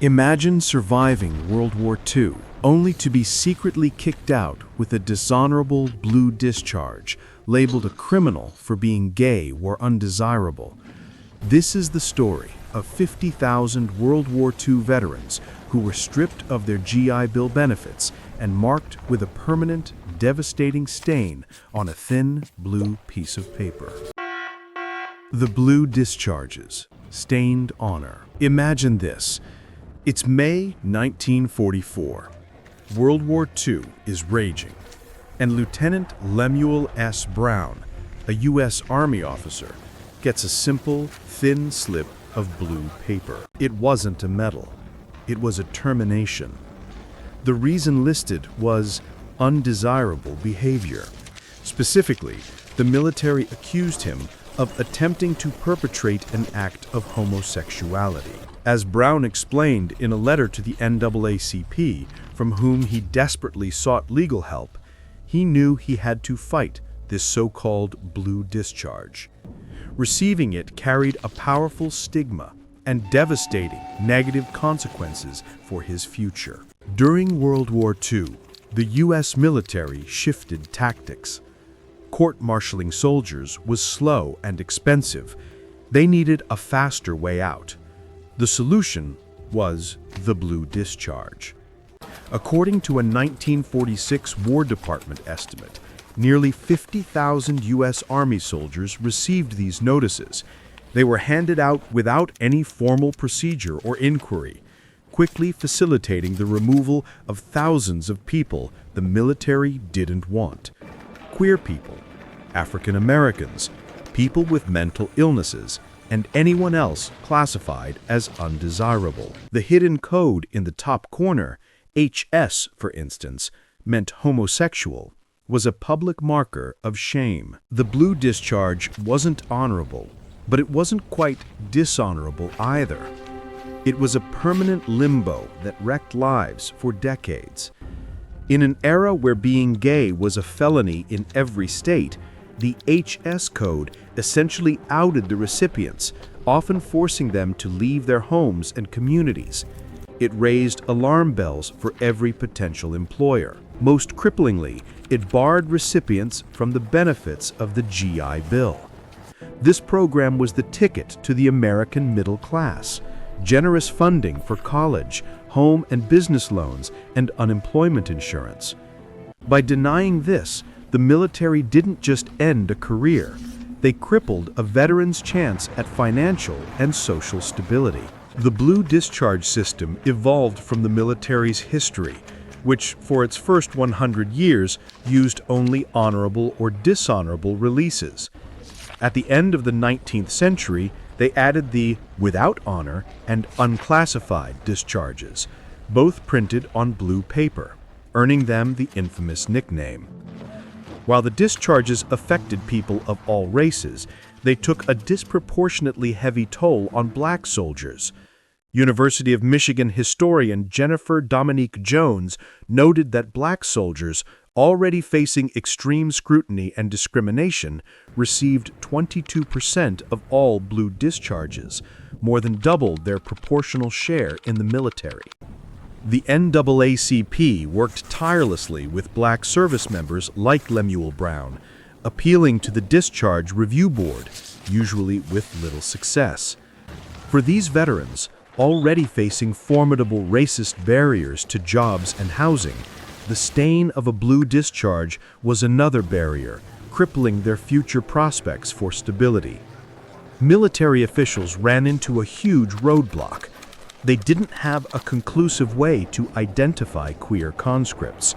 Imagine surviving World War II, only to be secretly kicked out with a dishonorable blue discharge, labeled a criminal for being gay or undesirable. This is the story of 50,000 World War II veterans who were stripped of their GI Bill benefits and marked with a permanent, devastating stain on a thin, blue piece of paper. The blue discharges, stained honor. Imagine this. It's May 1944. World War II is raging, and Lieutenant Lemuel S. Brown, a U.S. Army officer, gets a simple, thin slip of blue paper. It wasn't a medal. It was a termination. The reason listed was undesirable behavior. Specifically, the military accused him of attempting to perpetrate an act of homosexuality. As Brown explained in a letter to the NAACP, from whom he desperately sought legal help, he knew he had to fight this so-called blue discharge. Receiving it carried a powerful stigma and devastating negative consequences for his future. During World War II, the U.S. military shifted tactics. Court-martialing soldiers was slow and expensive. They needed a faster way out. The solution was the blue discharge. According to a 1946 War Department estimate, nearly 50,000 U.S. Army soldiers received these notices. They were handed out without any formal procedure or inquiry, quickly facilitating the removal of thousands of people the military didn't want. Queer people, African Americans, people with mental illnesses, and anyone else classified as undesirable. The hidden code in the top corner, HS for instance, meant homosexual, was a public marker of shame. The blue discharge wasn't honorable, but it wasn't quite dishonorable either. It was a permanent limbo that wrecked lives for decades. In an era where being gay was a felony in every state, the HS code essentially outed the recipients, often forcing them to leave their homes and communities. It raised alarm bells for every potential employer. Most cripplingly, it barred recipients from the benefits of the GI Bill. This program was the ticket to the American middle class. Generous funding for college, home and business loans, and unemployment insurance. By denying this, the military didn't just end a career. They crippled a veteran's chance at financial and social stability. The blue discharge system evolved from the military's history, which for its first 100 years used only honorable or dishonorable releases. At the end of the 19th century, they added the without honor and unclassified discharges, both printed on blue paper, earning them the infamous nickname. While the discharges affected people of all races, they took a disproportionately heavy toll on black soldiers. University of Michigan historian Jennifer Dominique Jones noted that black soldiers, already facing extreme scrutiny and discrimination, received 22% of all blue discharges, more than doubled their proportional share in the military. The NAACP worked tirelessly with black service members like Lemuel Brown, appealing to the Discharge Review Board, usually with little success. For these veterans, already facing formidable racist barriers to jobs and housing, the stain of a blue discharge was another barrier, crippling their future prospects for stability. Military officials ran into a huge roadblock. They didn't have a conclusive way to identify queer conscripts.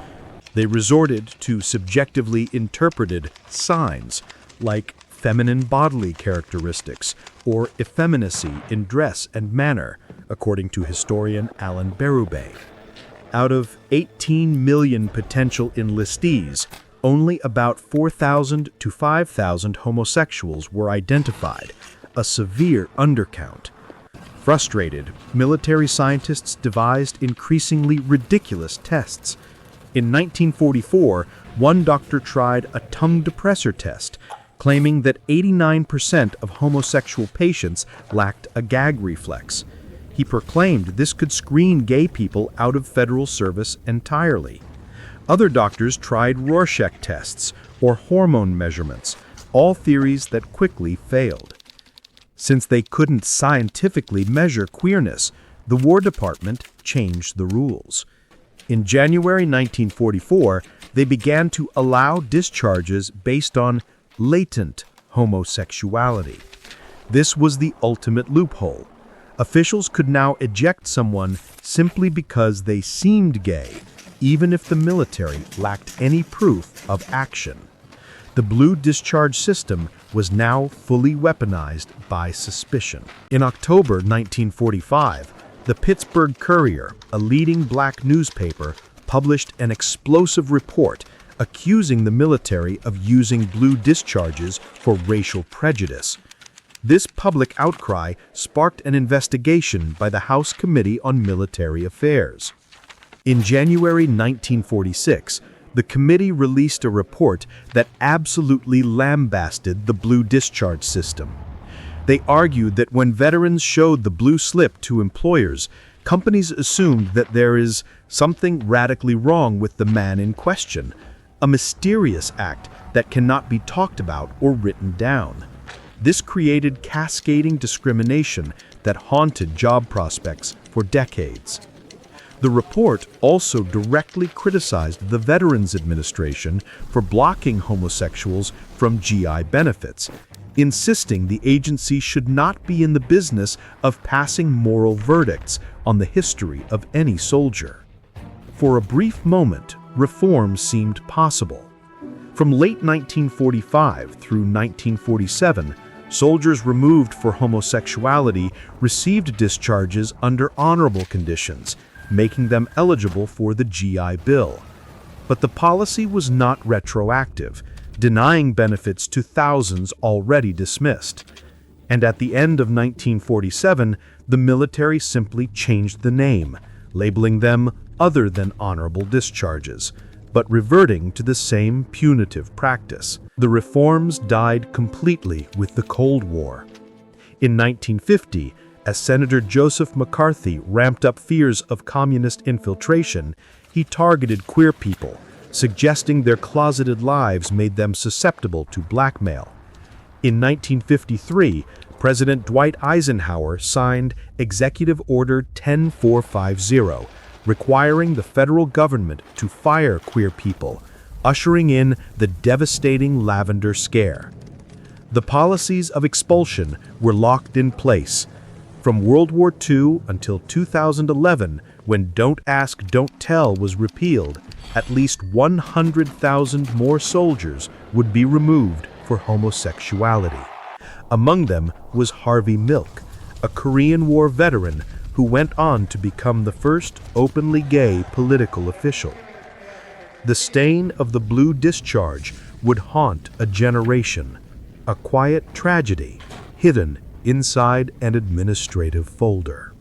They resorted to subjectively interpreted signs, like feminine bodily characteristics or effeminacy in dress and manner, according to historian Alan Berube. Out of 18 million potential enlistees, only about 4,000 to 5,000 homosexuals were identified, a severe undercount. Frustrated, military scientists devised increasingly ridiculous tests. In 1944, one doctor tried a tongue depressor test, claiming that 89% of homosexual patients lacked a gag reflex. He proclaimed this could screen gay people out of federal service entirely. Other doctors tried Rorschach tests or hormone measurements, all theories that quickly failed. Since they couldn't scientifically measure queerness, the War Department changed the rules. In January 1944, they began to allow discharges based on latent homosexuality. This was the ultimate loophole. Officials could now eject someone simply because they seemed gay, even if the military lacked any proof of action. The blue discharge system was now fully weaponized by suspicion. In October 1945, the Pittsburgh Courier, a leading black newspaper, published an explosive report accusing the military of using blue discharges for racial prejudice. This public outcry sparked an investigation by the House Committee on Military Affairs. In January 1946, the committee released a report that absolutely lambasted the blue discharge system. They argued that when veterans showed the blue slip to employers, companies assumed that there is something radically wrong with the man in question, a mysterious act that cannot be talked about or written down. This created cascading discrimination that haunted job prospects for decades. The report also directly criticized the Veterans Administration for blocking homosexuals from GI benefits, insisting the agency should not be in the business of passing moral verdicts on the history of any soldier. For a brief moment, reform seemed possible. From late 1945 through 1947, soldiers removed for homosexuality received discharges under honorable conditions, making them eligible for the GI Bill. But the policy was not retroactive, denying benefits to thousands already dismissed. And at the end of 1947, the military simply changed the name, labeling them other than honorable discharges, but reverting to the same punitive practice. The reforms died completely with the Cold War. In 1950, as Senator Joseph McCarthy ramped up fears of communist infiltration, he targeted queer people, suggesting their closeted lives made them susceptible to blackmail. In 1953, President Dwight Eisenhower signed Executive Order 10450, requiring the federal government to fire queer people, ushering in the devastating Lavender Scare. The policies of expulsion were locked in place. From World War II until 2011, when Don't Ask, Don't Tell was repealed, at least 100,000 more soldiers would be removed for homosexuality. Among them was Harvey Milk, a Korean War veteran who went on to become the first openly gay political official. The stain of the blue discharge would haunt a generation, a quiet tragedy hidden inside an administrative folder.